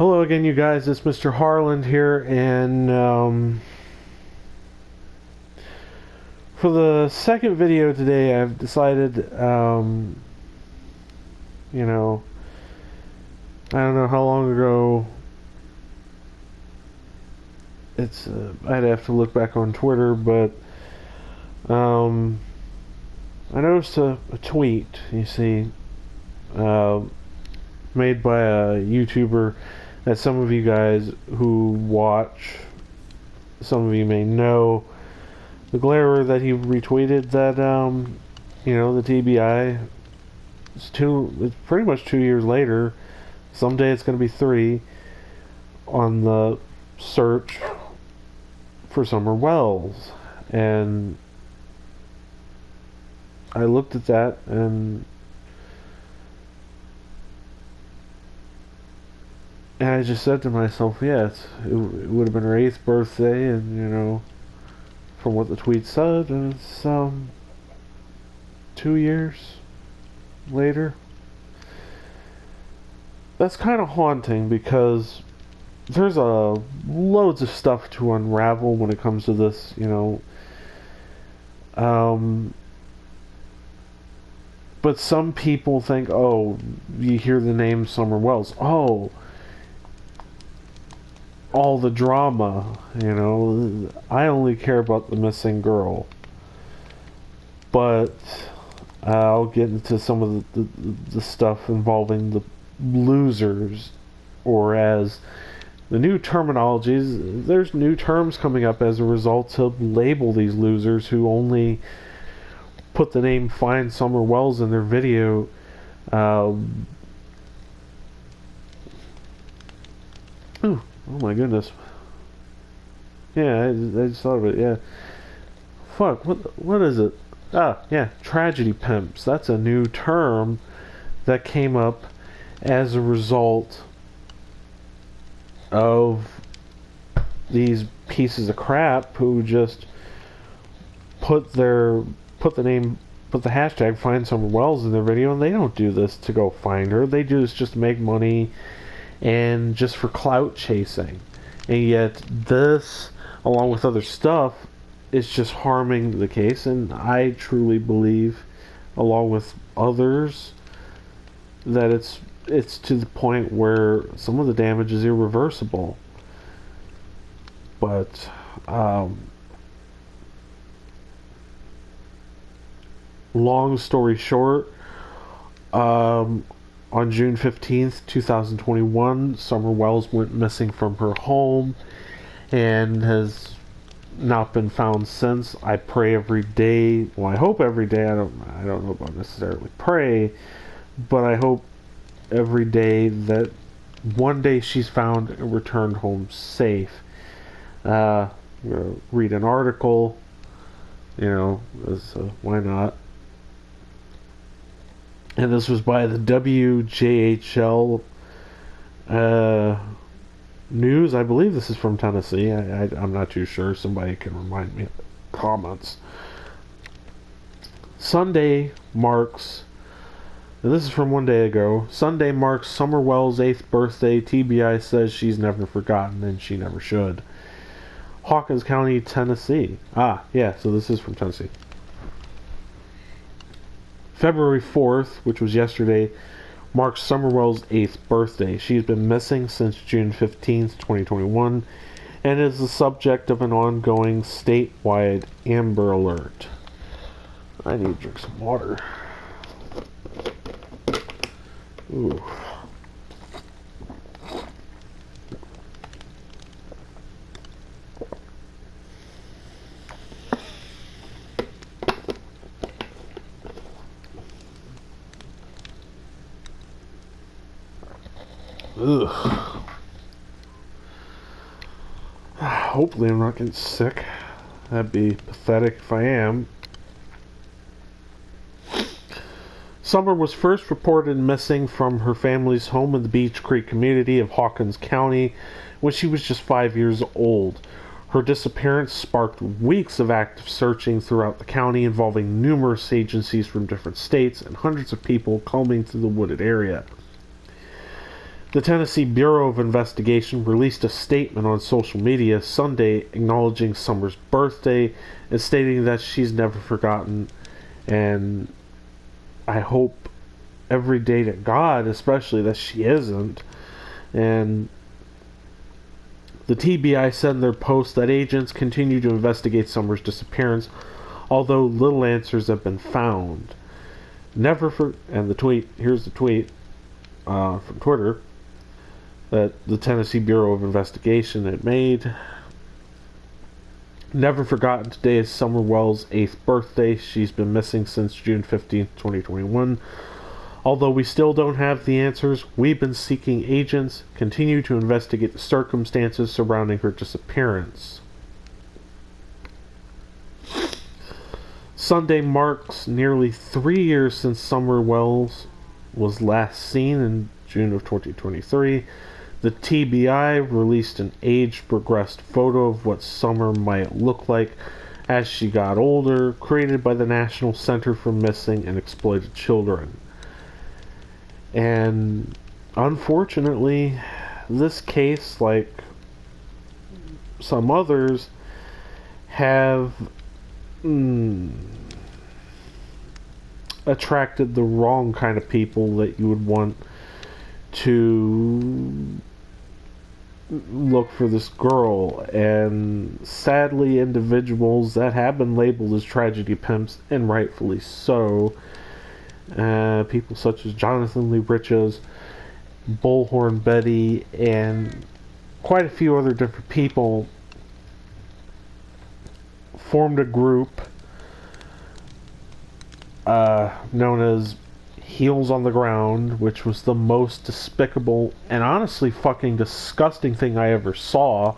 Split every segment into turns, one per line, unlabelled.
Hello again, you guys. It's Mr. Harland here, and for the second video today, I've decided, you know, I don't know how long ago. I'd have to look back on Twitter, but I noticed a tweet, you see, made by a YouTuber that some of you guys who watch, some of you may know. The Glarer that he retweeted that, the TBI, it's pretty much 2 years later. Someday it's going to be 3 on the search for Summer Wells. And I looked at that and I just said to myself, yes, it would have been her 8th birthday, and, from what the tweet said, it's 2 years later. That's kind of haunting because there's loads of stuff to unravel when it comes to this, but some people think, oh, you hear the name Summer Wells, oh, all the drama, I only care about the missing girl. But I'll get into some of the stuff involving the losers, or as the new terminologies, there's new terms coming up as a result to label these losers who only put the name Find Summer Wells in their video. Oh my goodness. Yeah, I just thought of it, yeah. Fuck, what is it? Yeah, tragedy pimps. That's a new term that came up as a result of these pieces of crap who just put the hashtag Find Summer Wells in their video, and they don't do this to go find her. They do this just to make money and just for clout chasing. And yet this, along with other stuff, is just harming the case. And I truly believe, along with others, that it's to the point where some of the damage is irreversible. But long story short, on June 15th, 2021, Summer Wells went missing from her home and has not been found since. I pray every day. Well, I hope every day. I don't know about necessarily pray, but I hope every day that one day she's found and returned home safe. I'm gonna read an article. Why not? And this was by the WJHL News. I believe this is from Tennessee. I'm not too sure. Somebody can remind me in the comments. Sunday marks, and this is from one day ago, Sunday marks Summer Wells' 8th birthday. TBI says she's never forgotten, and she never should. Hawkins County, Tennessee. Yeah, so this is from Tennessee. February 4th, which was yesterday, marks Summer Wells' 8th birthday. She's been missing since June 15th, 2021, and is the subject of an ongoing statewide Amber Alert. I need to drink some water. Ooh. Ugh. Hopefully I'm not getting sick. That'd be pathetic if I am. Summer was first reported missing from her family's home in the Beach Creek community of Hawkins County when she was just 5 years old. Her disappearance sparked weeks of active searching throughout the county involving numerous agencies from different states and hundreds of people combing through the wooded area. The Tennessee Bureau of Investigation released a statement on social media Sunday acknowledging Summer's birthday and stating that she's never forgotten, and I hope every day to God, especially, that she isn't. And the TBI said in their post that agents continue to investigate Summer's disappearance, although little answers have been found. And the tweet, here's the tweet from Twitter that the Tennessee Bureau of Investigation had made. Never forgotten, today is Summer Wells' 8th birthday. She's been missing since June 15th, 2021. Although we still don't have the answers, we've been seeking agents continue to investigate the circumstances surrounding her disappearance. Sunday marks nearly 3 years since Summer Wells was last seen in June of 2023. The TBI released an age-progressed photo of what Summer might look like as she got older, created by the National Center for Missing and Exploited Children. And unfortunately, this case, like some others, have attracted the wrong kind of people that you would want to look for this girl. And sadly, individuals that have been labeled as tragedy pimps, and rightfully so, people such as Jonathan Lee Riches, Bullhorn Betty, and quite a few other different people, formed a group known as Heels on the Ground, which was the most despicable and honestly fucking disgusting thing I ever saw,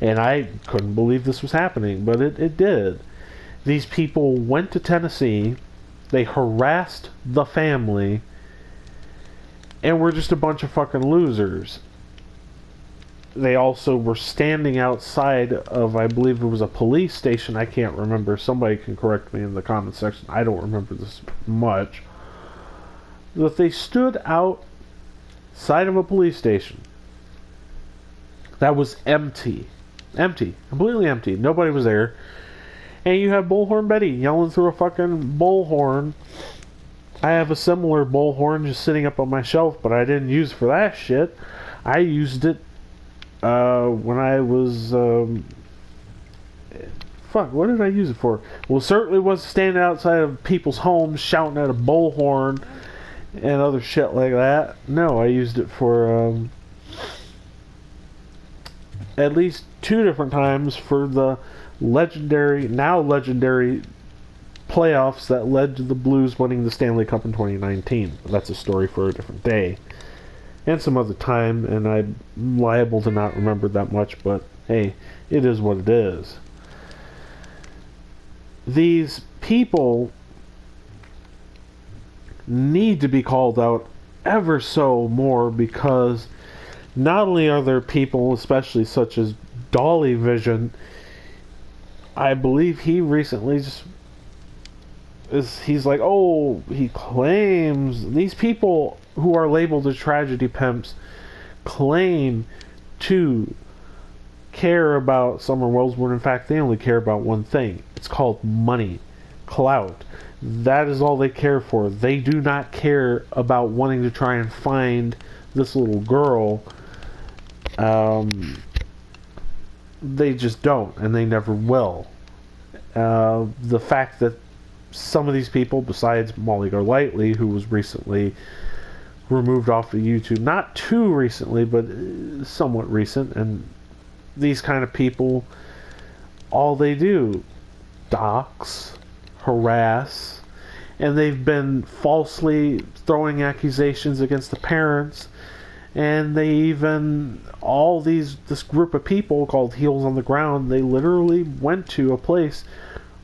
and I couldn't believe this was happening, but it did. These people went to Tennessee, they harassed the family, and were just a bunch of fucking losers. They also were standing outside of, I believe it was a police station, I can't remember, somebody can correct me in the comment section, I don't remember this much, that they stood outside of a police station that was empty, completely empty, nobody was there, and you have Bullhorn Betty yelling through a fucking bullhorn. I have a similar bullhorn just sitting up on my shelf, but I didn't use it for that shit. I used it when I was what did I use it for? Well, certainly was standing outside of people's homes shouting at a bullhorn and other shit like that. No, I used it for at least 2 different times for the now legendary playoffs that led to the Blues winning the Stanley Cup in 2019. That's a story for a different day and some other time, and I'm liable to not remember that much, but hey, it is what it is. These people need to be called out ever so more, because not only are there people, especially such as Dolly Vision, I believe he recently he's like, oh, he claims these people who are labeled as tragedy pimps claim to care about Summer Wells, when in fact they only care about one thing. It's called money, clout. That is all they care for. They do not care about wanting to try and find this little girl. They just don't, and they never will. The fact that some of these people, besides Molly Golightly, who was recently removed off of YouTube, not too recently, but somewhat recent, and these kind of people, all they do, dox, harass, and they've been falsely throwing accusations against the parents, and they even, this group of people called Heels on the Ground, they literally went to a place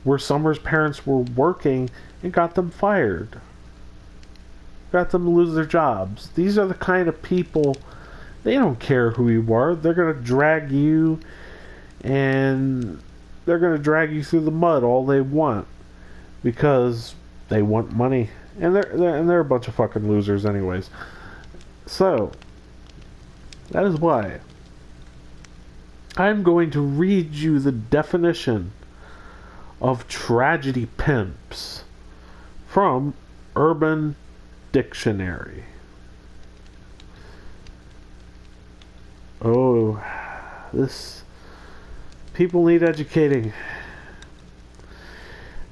where Summer's parents were working and got them fired. Got them to lose their jobs. These are the kind of people, they don't care who you are. They're going to drag you, and they're going to drag you through the mud all they want, because they want money. And they're a bunch of fucking losers anyways. So, That is why I'm going to read you the definition of tragedy pimps from Urban Dictionary. Oh, this people need educating.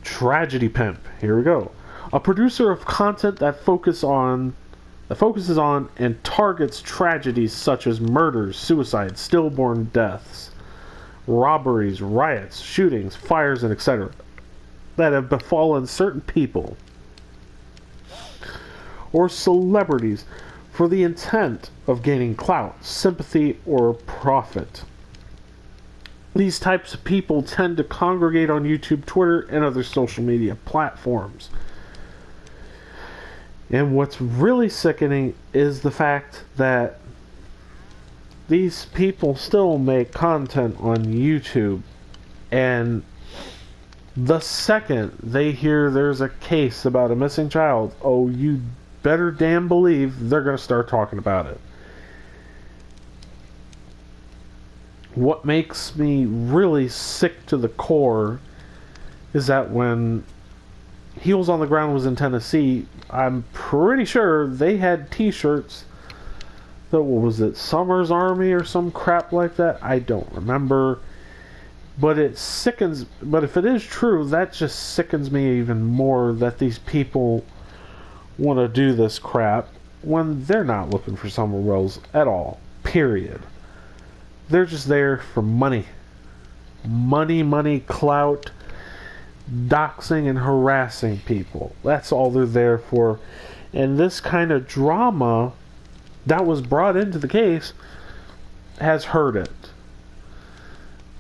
Tragedy pimp. Here we go. A producer of content that focuses on and targets tragedies such as murders, suicides, stillborn deaths, robberies, riots, shootings, fires, and etc. that have befallen certain people or celebrities for the intent of gaining clout, sympathy, or profit. These types of people tend to congregate on YouTube, Twitter, and other social media platforms. And what's really sickening is the fact that these people still make content on YouTube, and the second they hear there's a case about a missing child, oh, you better damn believe they're going to start talking about it. What makes me really sick to the core is that when Heels on the Ground was in Tennessee, I'm pretty sure they had t-shirts that, what was it, Summer's Army or some crap like that? I don't remember. But it sickens, but if it is true, that just sickens me even more that these people want to do this crap when they're not looking for Summer Wells at all. Period. They're just there for money. Money, clout, doxing and harassing people. That's all they're there for. And this kind of drama that was brought into the case has hurt it.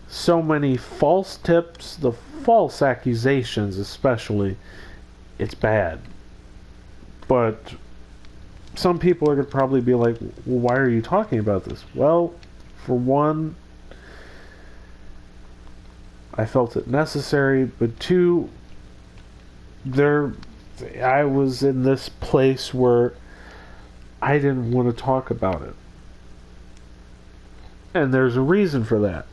So many false tips, the false accusations especially, it's bad. But some people are going to probably be like, well, why are you talking about this? Well, for one, I felt it necessary, but two, I was in this place where I didn't want to talk about it. And there's a reason for that.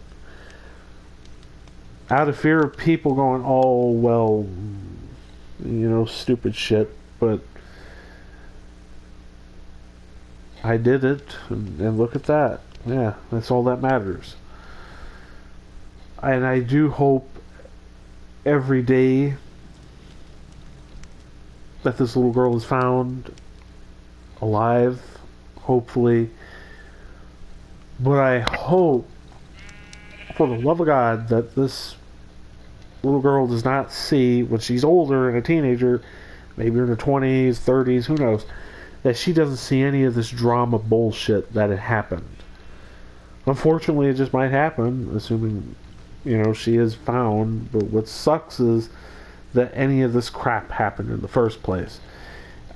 Out of fear of people going, oh, well, stupid shit, but I did it, and look at that. Yeah, that's all that matters. And I do hope every day that this little girl is found alive, hopefully. But I hope, for the love of God, that this little girl does not see, when she's older and a teenager, maybe in her 20s, 30s, who knows, that she doesn't see any of this drama bullshit that had happened. Unfortunately, it just might happen, assuming, she is found. But what sucks is that any of this crap happened in the first place.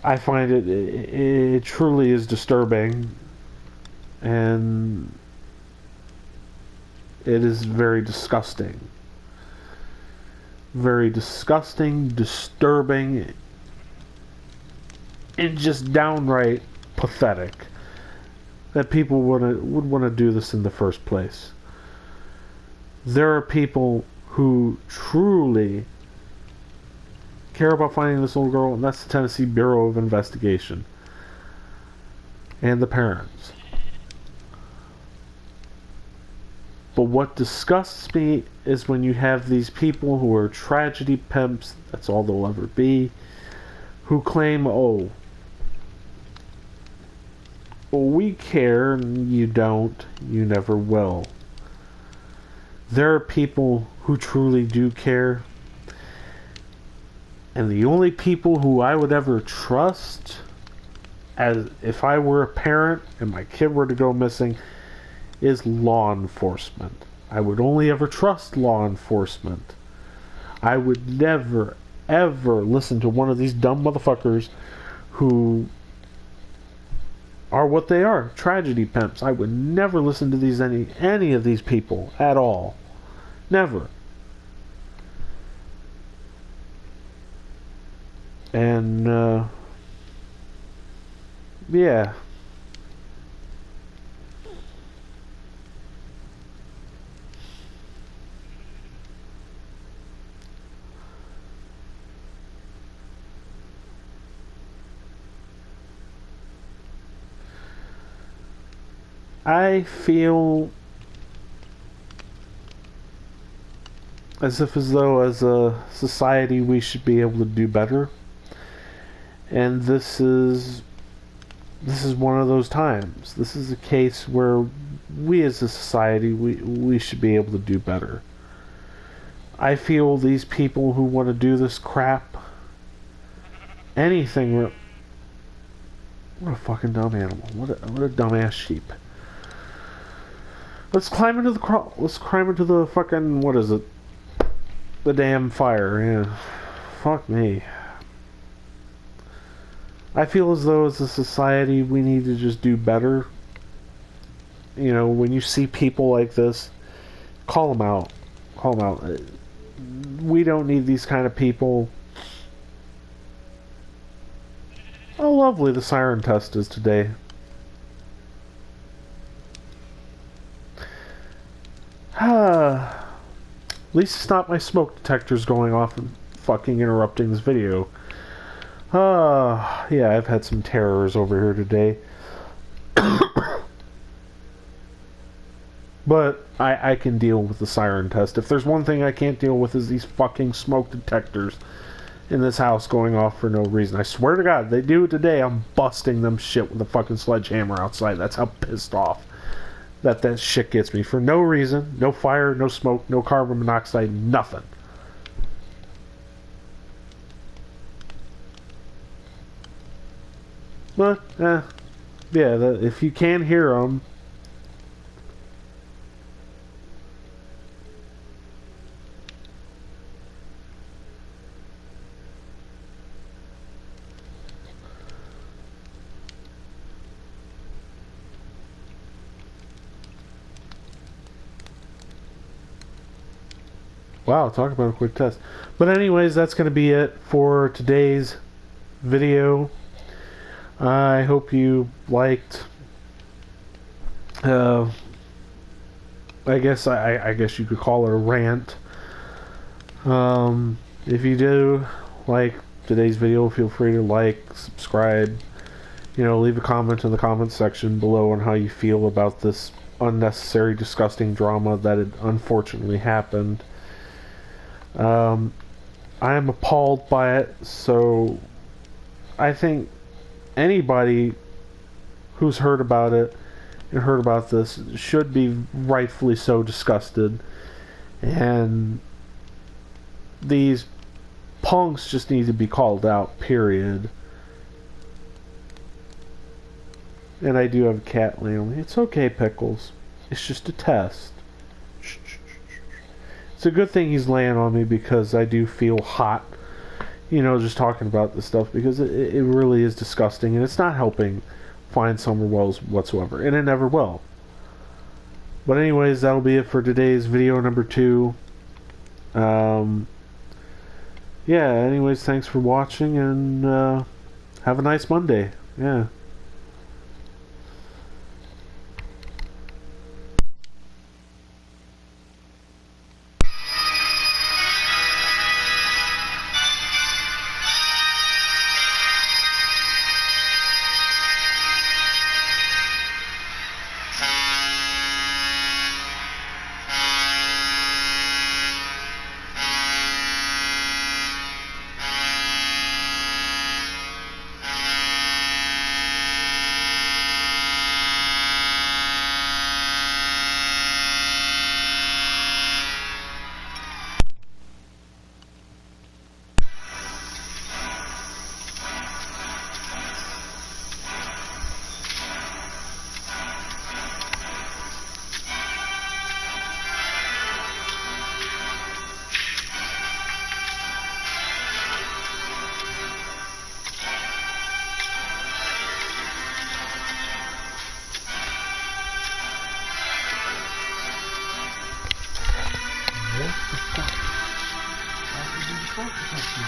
I find it truly is disturbing, and it is very disgusting. Very disgusting, disturbing, and just downright pathetic that people would want to do this in the first place. There are people who truly care about finding this little girl, and that's the Tennessee Bureau of Investigation and the parents. But what disgusts me is when you have these people who are tragedy pimps, that's all they'll ever be, who claim, oh, well, we care, and you don't, you never will. There are people who truly do care, and the only people who I would ever trust, as if I were a parent and my kid were to go missing, is law enforcement. I would only ever trust law enforcement. I would never, ever listen to one of these dumb motherfuckers who are what they are, tragedy pimps. I would never listen to any of these people at all. Never. And yeah, I feel as though as a society we should be able to do better, and this is one of those times. This is a case where we as a society we should be able to do better. I feel these people who want to do this crap, anything. What a fucking dumb animal. What a dumbass sheep. Let's climb into the fucking, what is it? The damn fire. Yeah. Fuck me. I feel as though as a society we need to just do better. You know, when you see people like this, call them out. Call them out. We don't need these kind of people. Oh, lovely the siren test is today. At least it's not my smoke detectors going off and fucking interrupting this video. Yeah, I've had some terrors over here today. But I can deal with the siren test. If there's one thing I can't deal with is these fucking smoke detectors in this house going off for no reason. I swear to God, they do it today. I'm busting them shit with a fucking sledgehammer outside. That's how pissed off that shit gets me. For no reason. No fire, no smoke, no carbon monoxide, nothing. But, yeah, if you can hear them, wow, talk about a quick test. But anyways, that's going to be it for today's video. I hope you liked. I guess you could call it a rant. If you do like today's video, feel free to like, subscribe. You know, leave a comment in the comment section below on how you feel about this unnecessary, disgusting drama that had unfortunately happened. I am appalled by it, so I think anybody who's heard about it and heard about this should be rightfully so disgusted, and these punks just need to be called out, period. And I do have a cat laying. It's okay, Pickles. It's just a test. It's a good thing he's laying on me because I do feel hot, you know, just talking about this stuff, because it really is disgusting and it's not helping find Summer Wells whatsoever, and it never will. But anyways, that'll be it for today's video number 2. Yeah, anyways, thanks for watching, and have a nice Monday. Yeah. What the fuck? Why did you smoke detector?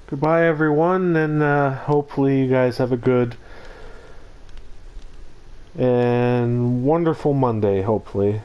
goodbye, everyone, and hopefully you guys have a good and wonderful Monday, hopefully.